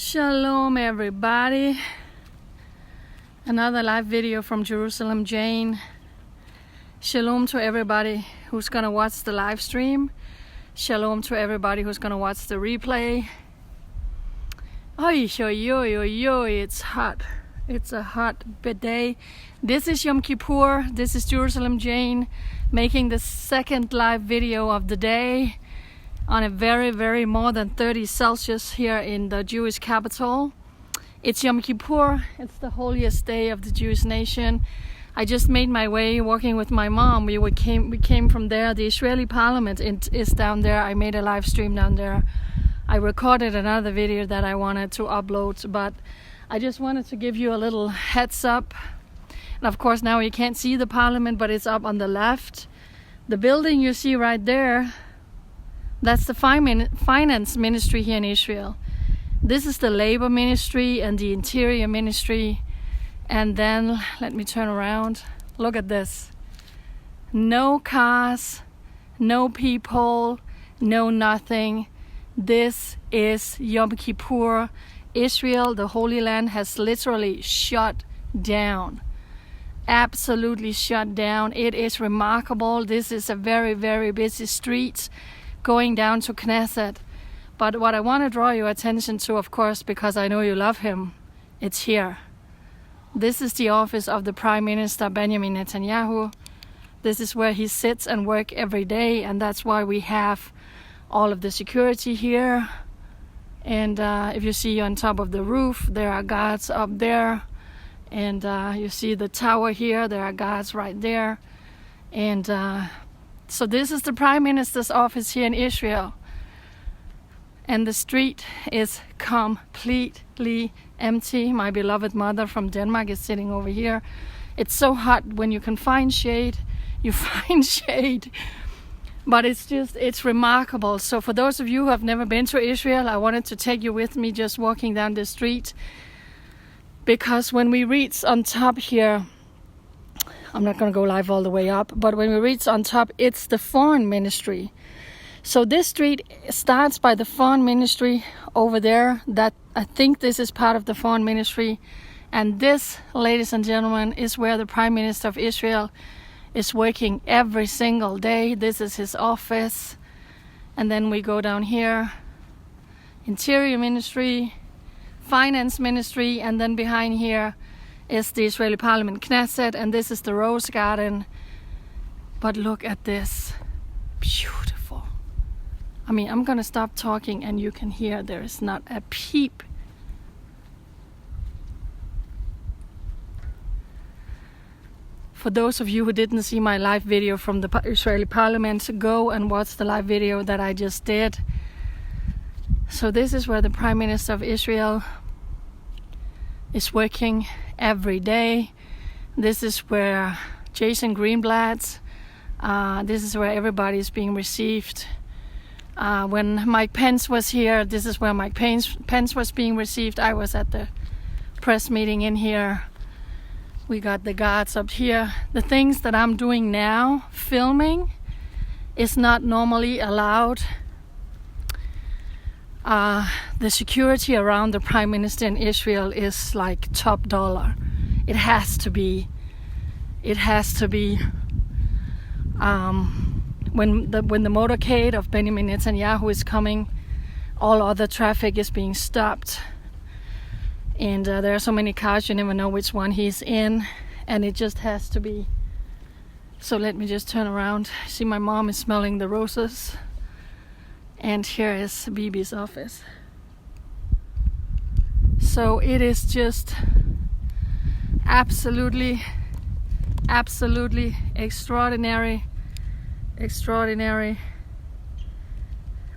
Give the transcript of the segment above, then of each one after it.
Shalom everybody. Another live video from Jerusalem, Jane. Shalom to everybody who's gonna watch the live stream. Shalom to everybody who's gonna watch the replay. Oi, oi, oi, oi, oi, it's hot. It's a hot day. This is Yom Kippur. This is Jerusalem, Jane, making the second live video of the day on a very more than 30 Celsius here in the Jewish capital. It's Yom Kippur. It's the holiest day of the Jewish nation. I just made my way walking with my mom. We came from there. The Israeli parliament is down there. I made a live stream down there. I recorded another video that I wanted to upload, but I just wanted to give you a little heads up. And of course now you can't see the parliament, but it's up on the left. The building you see right there, that's the finance ministry here in Israel. This is the labor ministry and the interior ministry. And then, let me turn around. Look at this. No cars, no people, no nothing. This is Yom Kippur. Israel, the Holy Land, has literally shut down. Absolutely shut down. It is remarkable. This is a very busy street going down to Knesset. But what I want to draw your attention to, of course, because I know you love him, it's here. This is the office of the Prime Minister Benjamin Netanyahu. This is where he sits and works every day, and that's why we have all of the security here. And if you see on top of the roof, there are guards up there. And you see the tower here, there are guards right there. And so this is the Prime Minister's office here in Israel. And the street is completely empty. My beloved mother from Denmark is sitting over here. It's so hot. When you can find shade, you find shade. But it's remarkable. So for those of you who have never been to Israel, I wanted to take you with me just walking down the street. Because when we reach on top here, I'm not going to go live all the way up, but when we reach on top, it's the foreign ministry. So this street starts by the foreign ministry over there. That I think this is part of the foreign ministry. And this, ladies and gentlemen, is where the Prime Minister of Israel is working every single day. This is his office. And then we go down here, interior ministry, finance ministry, and then behind here is the Israeli parliament, Knesset, and this is the rose garden. But look at this. Beautiful. I mean, I'm gonna stop talking and you can hear there is not a peep. For those of you who didn't see my live video from the Israeli parliament, go and watch the live video that I just did. So this is where the Prime Minister of Israel is working every day. This is where Jason Greenblatt, this is where everybody is being received. When Mike Pence was here, this is where Mike Pence was being received. I was at the press meeting in here. We got the guards up here. The things that I'm doing now, filming, is not normally allowed. The security around the Prime Minister in Israel is like top dollar. It has to be. It has to be. When the motorcade of Benjamin Netanyahu is coming, all other traffic is being stopped. And there are so many cars, you never know which one he's in. And it just has to be. So let me just turn around. See, my mom is smelling the roses. And here is Bibis' office. So it is just absolutely extraordinary.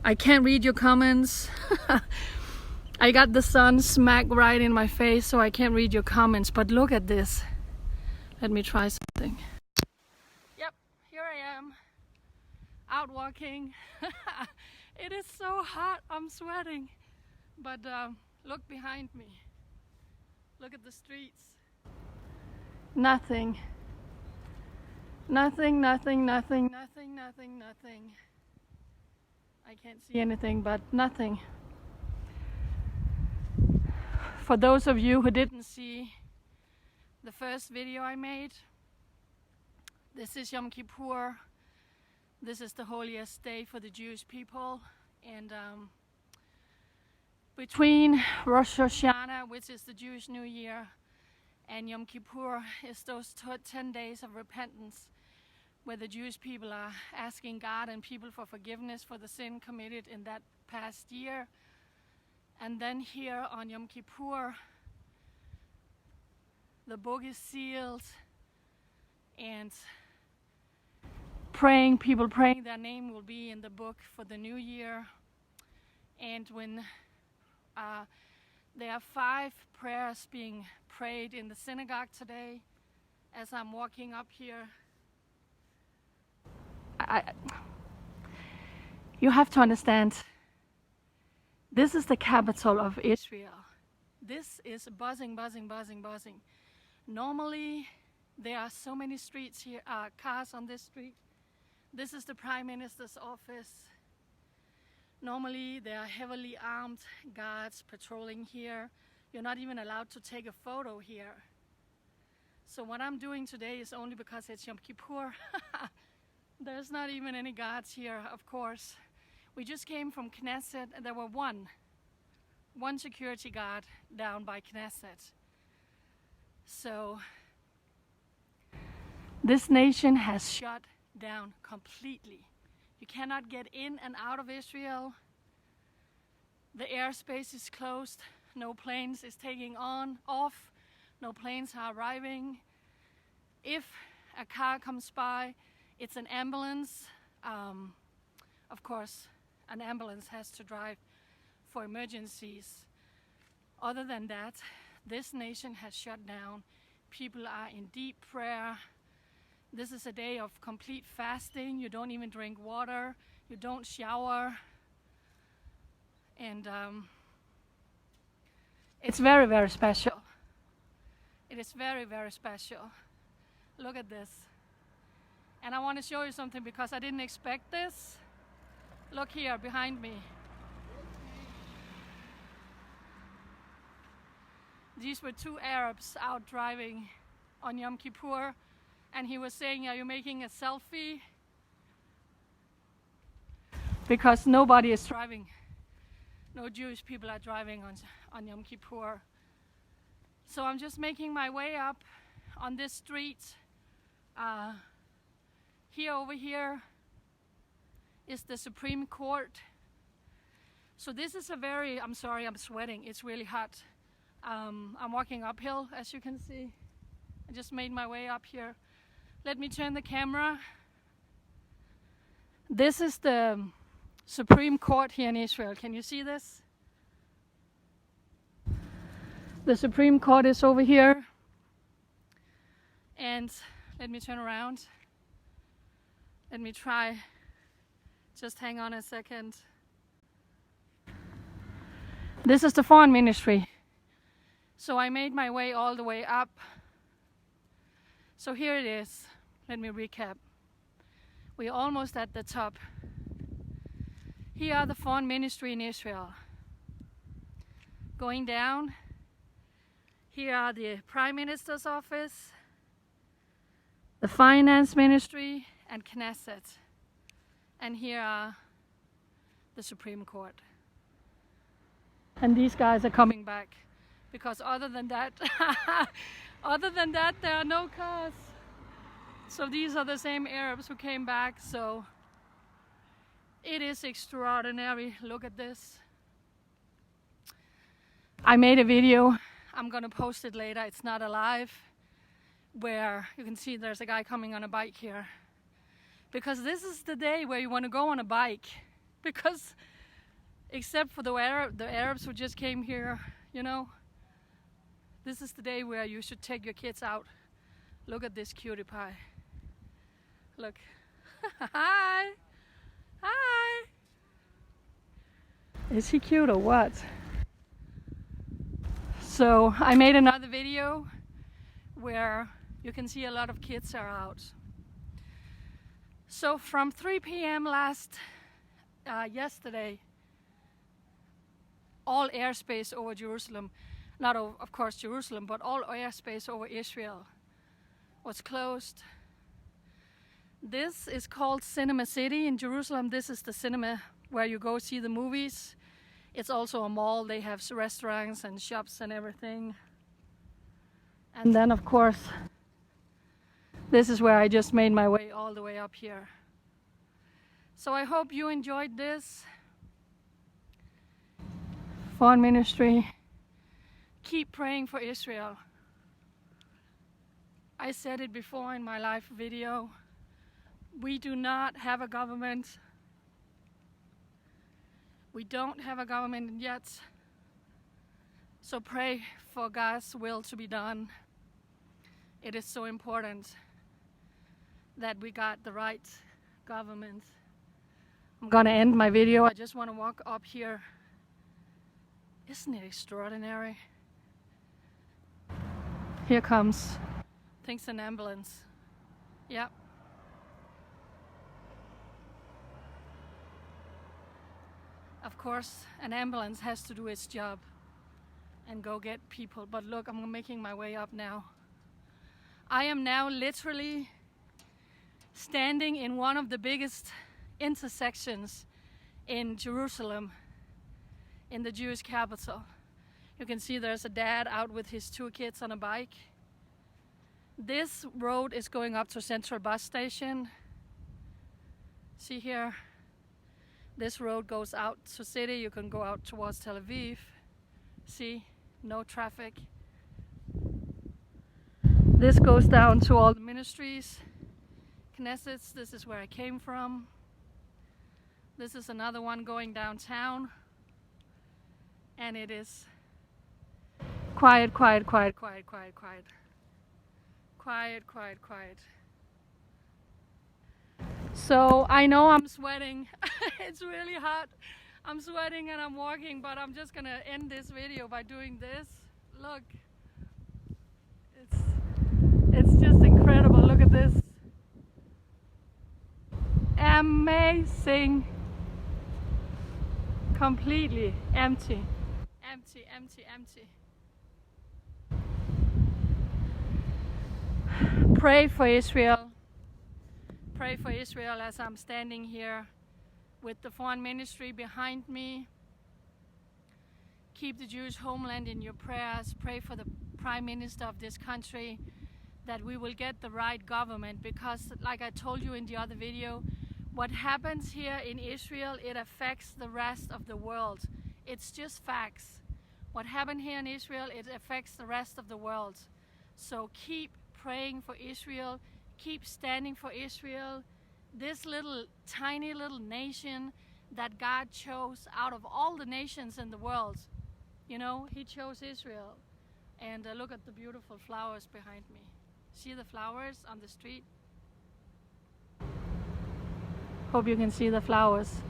I can't read your comments. I got the sun smack right in my face, so I can't read your comments. But look at this. Let me try something. Yep, here I am, out walking. It is so hot, I'm sweating. But look behind me. Look at the streets. Nothing. Nothing. I can't see anything but nothing. For those of you who didn't see the first video I made, this is Yom Kippur. This is the holiest day for the Jewish people, and between Rosh Hashanah, which is the Jewish New Year, and Yom Kippur is those 10 days of repentance where the Jewish people are asking God and people for forgiveness for the sin committed in that past year. And then here on Yom Kippur, the book is sealed, and people praying their name will be in the book for the new year. And when there are 5 prayers being prayed in the synagogue today, as I'm walking up here, you have to understand, this is the capital of Israel. This is buzzing, buzzing, buzzing, buzzing. Normally, there are so many streets here, cars on this street. This is the Prime Minister's office. Normally, there are heavily armed guards patrolling here. You're not even allowed to take a photo here. So what I'm doing today is only because it's Yom Kippur. There's not even any guards here, of course. We just came from Knesset, and there were one security guard down by Knesset. So this nation has shut down completely. You cannot get in and out of Israel. The airspace is closed. No planes is taking off. No planes are arriving. If a car comes by, it's an ambulance. Of course, an ambulance has to drive for emergencies. Other than that, this nation has shut down. People are in deep prayer. This is a day of complete fasting. You don't even drink water. You don't shower. And it's very, very special. It is very, very special. Look at this. And I want to show you something because I didn't expect this. Look here behind me. These were 2 Arabs out driving on Yom Kippur, and he was saying, "Are you making a selfie?" Because nobody is driving. No Jewish people are driving on Yom Kippur. So I'm just making my way up on this street. Over here is the Supreme Court. So this is a very, I'm sorry, I'm sweating. It's really hot. I'm walking uphill, as you can see. I just made my way up here. Let me turn the camera. This is the Supreme Court here in Israel. Can you see this? The Supreme Court is over here. And let me turn around. Let me try. Just hang on a second. This is the foreign ministry. So I made my way all the way up. So here it is. Let me recap. We're almost at the top. Here are the foreign ministry in Israel. Going down, here are the Prime Minister's office, the Finance Ministry, and Knesset. And here are the Supreme Court. And these guys are coming back because other than that, there are no cars. So these are the same Arabs who came back. So it is extraordinary. Look at this. I made a video. I'm gonna post it later. It's not alive. Where you can see there's a guy coming on a bike here. Because this is the day where you want to go on a bike. Because except for the Arabs who just came here, you know, this is the day where you should take your kids out. Look at this cutie pie. Look. Hi. Hi. Is he cute or what? So I made another video where you can see a lot of kids are out. So from 3 p.m. yesterday, all airspace over Jerusalem. not of course Jerusalem, but all airspace over Israel was closed. This is called Cinema City in Jerusalem. This is the cinema where you go see the movies. It's also a mall. They have restaurants and shops and everything. And then of course, this is where I just made my way all the way up here. So I hope you enjoyed this. Foreign ministry, keep praying for Israel. I said it before in my live video. We do not have a government. We don't have a government yet. So pray for God's will to be done. It is so important that we got the right government. I'm gonna end my video. I just want to walk up here. Isn't it extraordinary? Here comes, I think it's an ambulance. Yep. Of course, an ambulance has to do its job and go get people. But look, I'm making my way up now. I am now literally standing in one of the biggest intersections in Jerusalem, in the Jewish capital. You can see there's a dad out with his 2 kids on a bike. This road is going up to Central Bus Station. See here, this road goes out to city. You can go out towards Tel Aviv. See, no traffic. This goes down to all the ministries, Knessets. This is where I came from. This is another one going downtown. And it is quiet, quiet, quiet, quiet, quiet, quiet. Quiet, quiet, quiet. So I know I'm sweating. It's really hot. I'm sweating and I'm walking, but I'm just gonna end this video by doing this. Look. It's just incredible. Look at this. Amazing. Completely empty. Empty, empty, empty. Pray for Israel. Pray for Israel as I'm standing here with the foreign ministry behind me. Keep the Jewish homeland in your prayers. Pray for the Prime Minister of this country, that we will get the right government, because like I told you in the other video, what happens here in Israel, it affects the rest of the world. It's just facts. What happened here in Israel, it affects the rest of the world. So keep praying for Israel. Keep standing for Israel. This little, tiny little nation that God chose out of all the nations in the world. You know, He chose Israel. And look at the beautiful flowers behind me. See the flowers on the street? Hope you can see the flowers.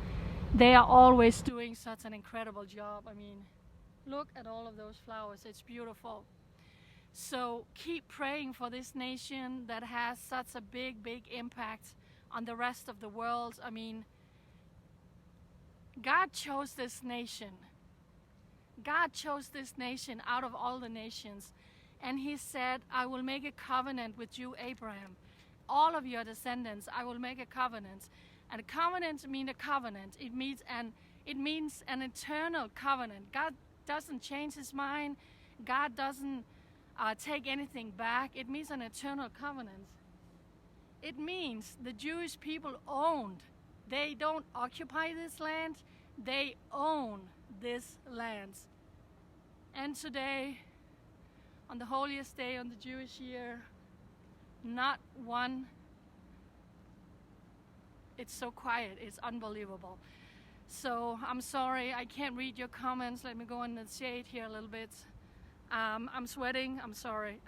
They are always doing such an incredible job. I mean, look at all of those flowers. It's beautiful. So keep praying for this nation that has such a big, big impact on the rest of the world. I mean, God chose this nation. God chose this nation out of all the nations. And He said, I will make a covenant with you, Abraham. All of your descendants, I will make a covenant. And a covenant means a covenant. It means an eternal covenant. God doesn't change His mind. God doesn't take anything back. It means an eternal covenant. It means the Jewish people owned. They don't occupy this land. They own this land. And today, on the holiest day on the Jewish year, not one. It's so quiet. It's unbelievable. So I'm sorry, I can't read your comments. Let me go in the shade here a little bit. I'm sweating. I'm sorry.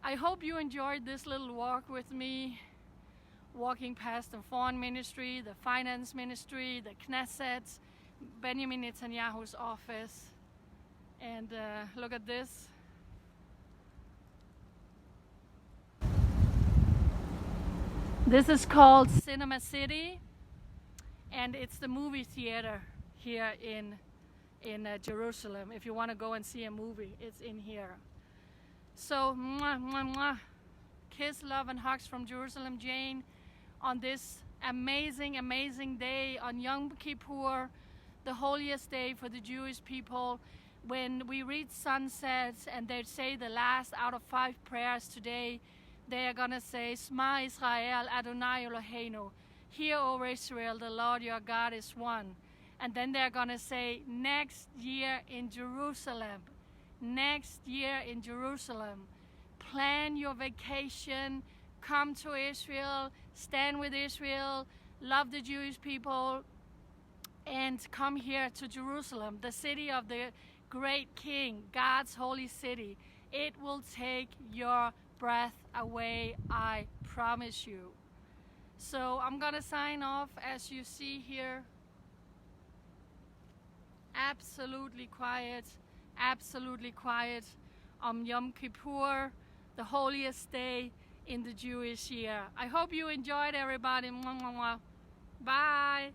I hope you enjoyed this little walk with me, walking past the foreign ministry, the finance ministry, the Knesset, Benjamin Netanyahu's office. And look at this. This is called Cinema City, and it's the movie theater here in in Jerusalem. If you want to go and see a movie, it's in here. So, mwah, mwah, mwah. Kiss, love, and hugs from Jerusalem Jane on this amazing, amazing day on Yom Kippur, the holiest day for the Jewish people. When we read sunset and they say the last out of 5 prayers today, they are gonna say, Shema Israel, Adonai Eloheinu. Hear, O Israel, the Lord your God is one. And then they're gonna say, next year in Jerusalem. Next year in Jerusalem. Plan your vacation, come to Israel, stand with Israel, love the Jewish people, and come here to Jerusalem, the city of the great King, God's holy city. It will take your breath away, I promise you. So I'm gonna sign off. As you see here, absolutely quiet on Yom Kippur, the holiest day in the Jewish year. I hope you enjoyed, everybody. Mwah, mwah, mwah. Bye.